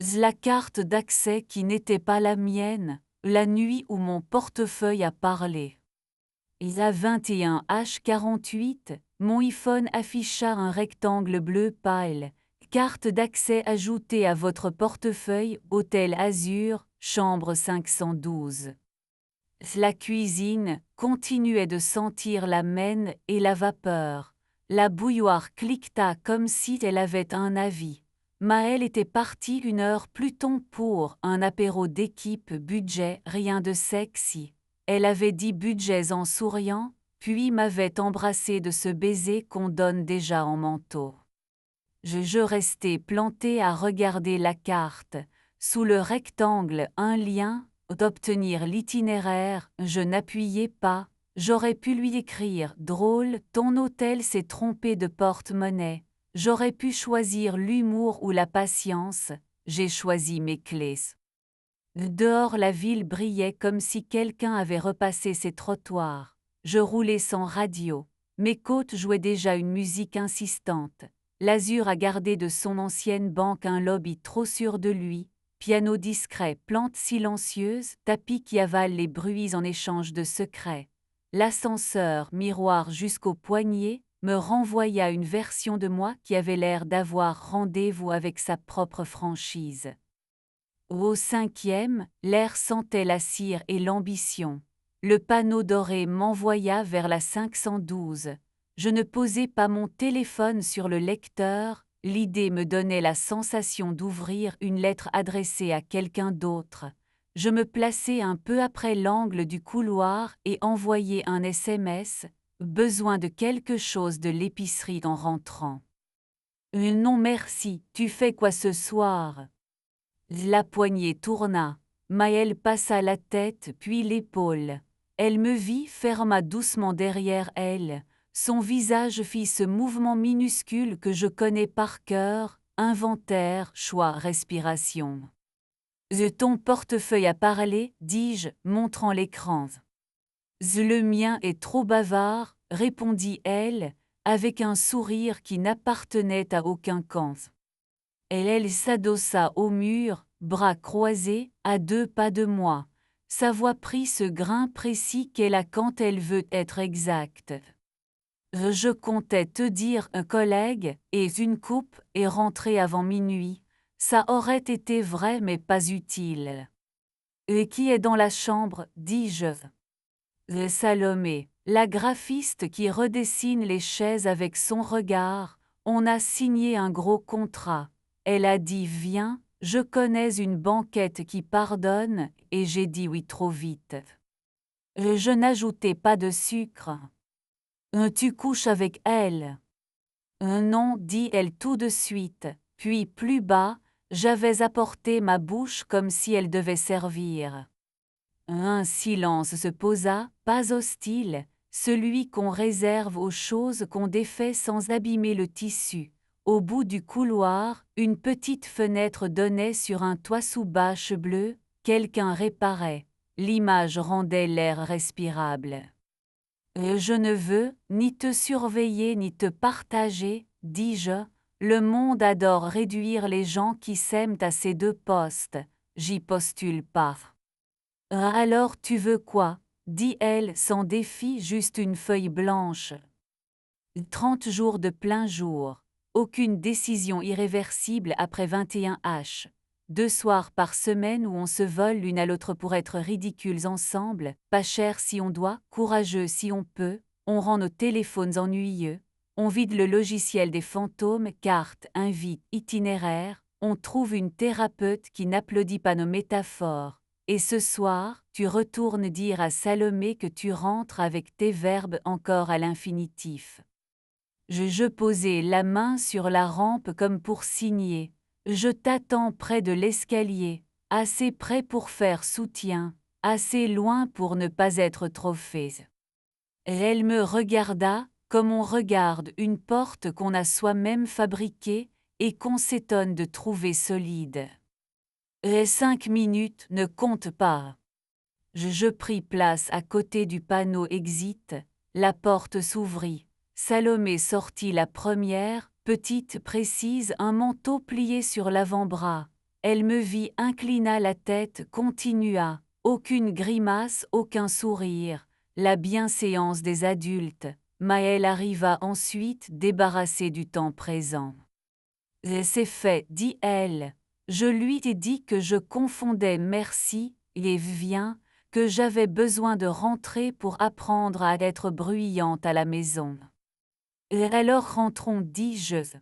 La carte d'accès qui n'était pas la mienne, la nuit où mon portefeuille a parlé. Et à 21h48, mon iPhone afficha un rectangle bleu pâle. Carte d'accès ajoutée à votre portefeuille, Hôtel Azur, chambre 512. La cuisine continuait de sentir la mène et la vapeur. La bouilloire cliqueta comme si elle avait un avis. Maëlle était partie 1 heure plus tôt pour un apéro d'équipe budget, rien de sexy. Elle avait dit budgets en souriant, puis m'avait embrassé de ce baiser qu'on donne déjà en manteau. Je restais planté à regarder la carte. Sous le rectangle, un lien, d'obtenir l'itinéraire, je n'appuyais pas. J'aurais pu lui écrire « Drôle, ton hôtel s'est trompé de porte-monnaie ». J'aurais pu choisir l'humour ou la patience. J'ai choisi mes clés. Dehors, la ville brillait comme si quelqu'un avait repassé ses trottoirs. Je roulais sans radio. Mes côtes jouaient déjà une musique insistante. L'Azur a gardé de son ancienne banque un lobby trop sûr de lui, piano discret, plantes silencieuses, tapis qui avalent les bruits en échange de secrets. L'ascenseur, miroir jusqu'au poignet, me renvoya une version de moi qui avait l'air d'avoir rendez-vous avec sa propre franchise. Au 5e, l'air sentait la cire et l'ambition. Le panneau doré m'envoya vers la 512. Je ne posais pas mon téléphone sur le lecteur, l'idée me donnait la sensation d'ouvrir une lettre adressée à quelqu'un d'autre. Je me plaçais un peu après l'angle du couloir et envoyais un SMS, besoin de quelque chose de l'épicerie en rentrant. Non merci, tu fais quoi ce soir? La poignée tourna. Maëlle passa la tête puis l'épaule. Elle me vit, ferma doucement derrière elle. Son visage fit ce mouvement minuscule que je connais par cœur, inventaire, choix, respiration. Ton portefeuille a parlé, dis-je, montrant l'écran. Le mien est trop bavard, répondit-elle, avec un sourire qui n'appartenait à aucun camp. Elle s'adossa au mur, bras croisés, à 2 pas de moi. Sa voix prit ce grain précis qu'elle a quand elle veut être exacte. Je comptais te dire un collègue, et une coupe, et rentrer avant minuit. Ça aurait été vrai mais pas utile. Et qui est dans la chambre, dis-je. Salomé, la graphiste qui redessine les chaises avec son regard. On a signé un gros contrat. Elle a dit viens, je connais une banquette qui pardonne, et j'ai dit oui trop vite. Je n'ajoutais pas de sucre. Tu couches avec elle? Non, dit-elle tout de suite, puis plus bas, j'avais apporté ma bouche comme si elle devait servir. Un silence se posa, pas hostile, celui qu'on réserve aux choses qu'on défait sans abîmer le tissu. Au bout du couloir, une petite fenêtre donnait sur un toit sous bâche bleue, quelqu'un réparait. L'image rendait l'air respirable. Je ne veux ni te surveiller ni te partager, dis-je. Le monde adore réduire les gens qui s'aiment à ces 2 postes. J'y postule pas. Alors tu veux quoi? Dit-elle sans défi, juste une feuille blanche. 30 jours de plein jour. Aucune décision irréversible après 21h. 2 soirs par semaine où on se vole l'une à l'autre pour être ridicules ensemble, pas cher si on doit, courageux si on peut, on rend nos téléphones ennuyeux, on vide le logiciel des fantômes, cartes, invites, itinéraires, on trouve une thérapeute qui n'applaudit pas nos métaphores. Et ce soir, tu retournes dire à Salomé que tu rentres avec tes verbes encore à l'infinitif. Je posais la main sur la rampe comme pour signer. Je t'attends près de l'escalier, assez près pour faire soutien, assez loin pour ne pas être trop fait. Elle me regarda, comme on regarde une porte qu'on a soi-même fabriquée et qu'on s'étonne de trouver solide. Les 5 minutes ne comptent pas. Je pris place à côté du panneau exit, la porte s'ouvrit. Salomé sortit la première, petite, précise, un manteau plié sur l'avant-bras. Elle me vit, inclina la tête, continua. Aucune grimace, aucun sourire. La bienséance des adultes. Maëlle arriva ensuite, débarrassée du temps présent. C'est fait, dit-elle. Je lui ai dit que je confondais merci et viens, que j'avais besoin de rentrer pour apprendre à être bruyante à la maison. Alors rentrons, dis-je.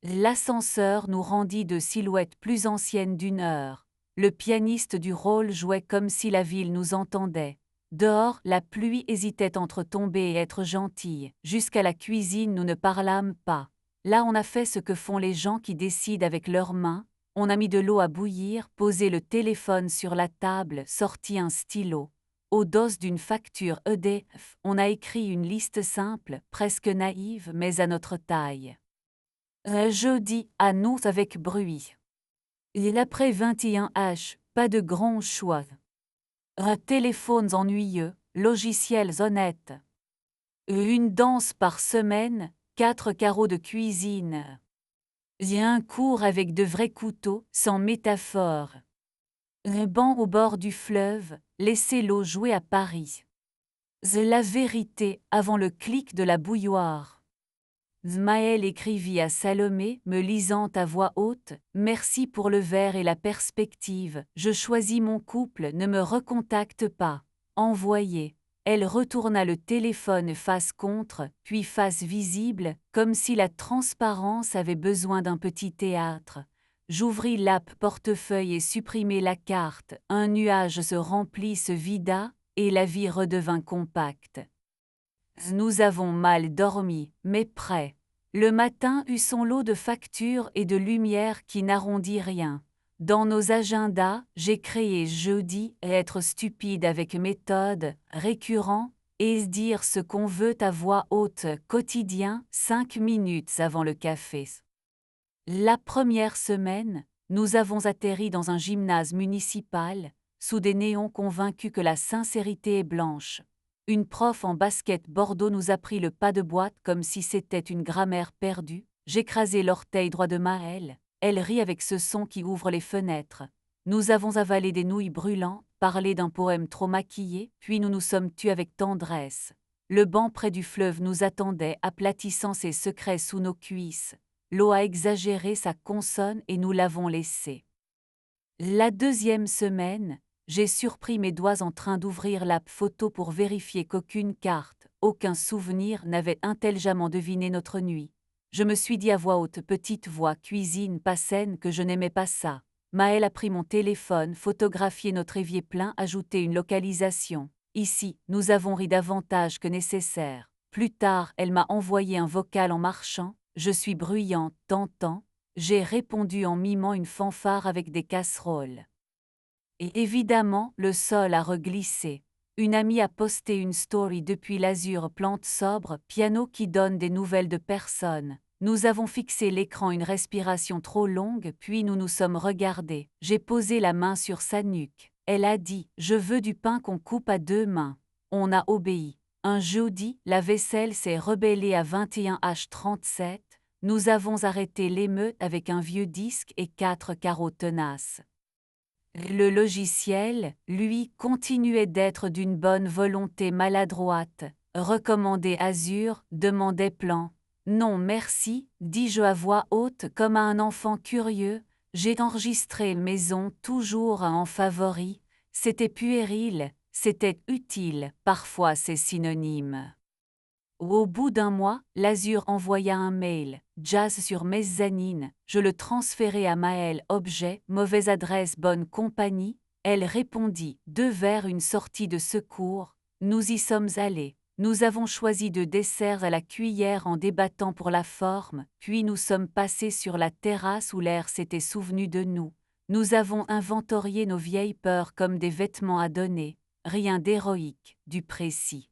L'ascenseur nous rendit de silhouettes plus anciennes d'1 heure. Le pianiste du rôle jouait comme si la ville nous entendait. Dehors, la pluie hésitait entre tomber et être gentille. Jusqu'à la cuisine, nous ne parlâmes pas. Là, on a fait ce que font les gens qui décident avec leurs mains. On a mis de l'eau à bouillir, posé le téléphone sur la table, sorti un stylo. Au dos d'une facture EDF, on a écrit une liste simple, presque naïve, mais à notre taille. Jeudi, annonce avec bruit. Il après 21h, pas de grand choix. Téléphones ennuyeux, logiciels honnêtes. Une danse par semaine, 4 carreaux de cuisine. Un cours avec de vrais couteaux, sans métaphore. Un banc au bord du fleuve, laissez l'eau jouer à Paris. La vérité avant le clic de la bouilloire. Maëlle écrivit à Salomé, me lisant à voix haute, « Merci pour le verre et la perspective, je choisis mon couple, ne me recontacte pas. » Envoyé. Elle retourna le téléphone face contre, puis face visible, comme si la transparence avait besoin d'un petit théâtre. J'ouvris l'app portefeuille et supprimai la carte, un nuage se remplit, se vida, et la vie redevint compacte. Nous avons mal dormi, mais prêt. Le matin eut son lot de factures et de lumière qui n'arrondit rien. Dans nos agendas, j'ai créé jeudi être stupide avec méthode, récurrent, et dire ce qu'on veut à voix haute, quotidien, 5 minutes avant le café. La première semaine, nous avons atterri dans un gymnase municipal, sous des néons convaincus que la sincérité est blanche. Une prof en basket bordeaux nous a pris le pas de boîte comme si c'était une grammaire perdue. J'écrasai l'orteil droit de Maëlle. Elle rit avec ce son qui ouvre les fenêtres. Nous avons avalé des nouilles brûlantes, parlé d'un poème trop maquillé, puis nous nous sommes tus avec tendresse. Le banc près du fleuve nous attendait, aplatissant ses secrets sous nos cuisses. L'eau a exagéré sa consonne et nous l'avons laissé. La deuxième semaine, j'ai surpris mes doigts en train d'ouvrir l'app photo pour vérifier qu'aucune carte, aucun souvenir n'avait intelligemment deviné notre nuit. Je me suis dit à voix haute, petite voix, cuisine, pas saine, que je n'aimais pas ça. Maëlle a pris mon téléphone, photographié notre évier plein, ajouté une localisation. Ici, nous avons ri davantage que nécessaire. Plus tard, elle m'a envoyé un vocal en marchant. Je suis bruyante, tentant. J'ai répondu en mimant une fanfare avec des casseroles. Et évidemment, le sol a reglissé. Une amie a posté une story depuis l'azur plante sobre, piano qui donne des nouvelles de personne. Nous avons fixé l'écran une respiration trop longue, puis nous nous sommes regardés. J'ai posé la main sur sa nuque. Elle a dit « Je veux du pain qu'on coupe à 2 mains ». On a obéi. Un jeudi, la vaisselle s'est rebellée à 21h37. Nous avons arrêté l'émeute avec un vieux disque et 4 carreaux tenaces. Le logiciel, lui, continuait d'être d'une bonne volonté maladroite. Recommandait Azure, demandait plan. Non merci, dis-je à voix haute comme à un enfant curieux. J'ai enregistré maison toujours en favori. C'était puéril, c'était utile, parfois c'est synonyme. Au bout d'un mois, l'Azur envoya un mail, Jazz sur mezzanine, je le transférai à Maëlle, objet, mauvaise adresse, bonne compagnie. Elle répondit, 2 vers une sortie de secours. Nous y sommes allés. Nous avons choisi 2 desserts à la cuillère en débattant pour la forme, puis nous sommes passés sur la terrasse où l'air s'était souvenu de nous. Nous avons inventorié nos vieilles peurs comme des vêtements à donner. Rien d'héroïque, du précis.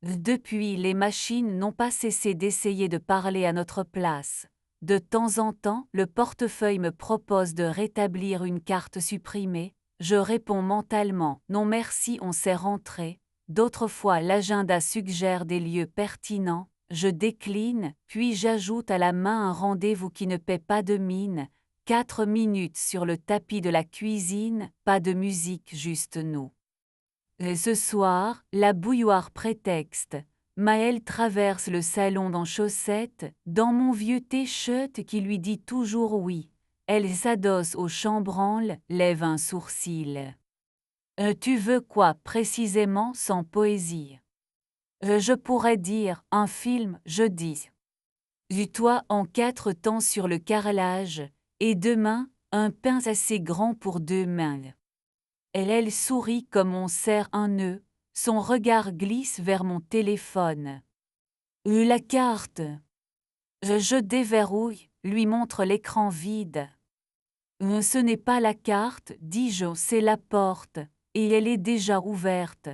Depuis, les machines n'ont pas cessé d'essayer de parler à notre place. De temps en temps, le portefeuille me propose de rétablir une carte supprimée. Je réponds mentalement « Non merci, on s'est rentré ». D'autres fois, l'agenda suggère des lieux pertinents. Je décline, puis j'ajoute à la main un rendez-vous qui ne paie pas de mine. 4 minutes sur le tapis de la cuisine, pas de musique, juste nous. Et ce soir, la bouilloire prétexte. Maëlle traverse le salon en chaussettes, dans mon vieux t-shirt qui lui dit toujours oui. Elle s'adosse au chambranle, lève un sourcil. Tu veux quoi précisément sans poésie? Je pourrais dire un film, je dis. Du toit en 4 temps sur le carrelage, et demain, un pain assez grand pour 2 mains. Elle sourit comme on serre un nœud, son regard glisse vers mon téléphone. La carte. Je déverrouille, lui montre l'écran vide. Ce n'est pas la carte, dis-je, c'est la porte, et elle est déjà ouverte.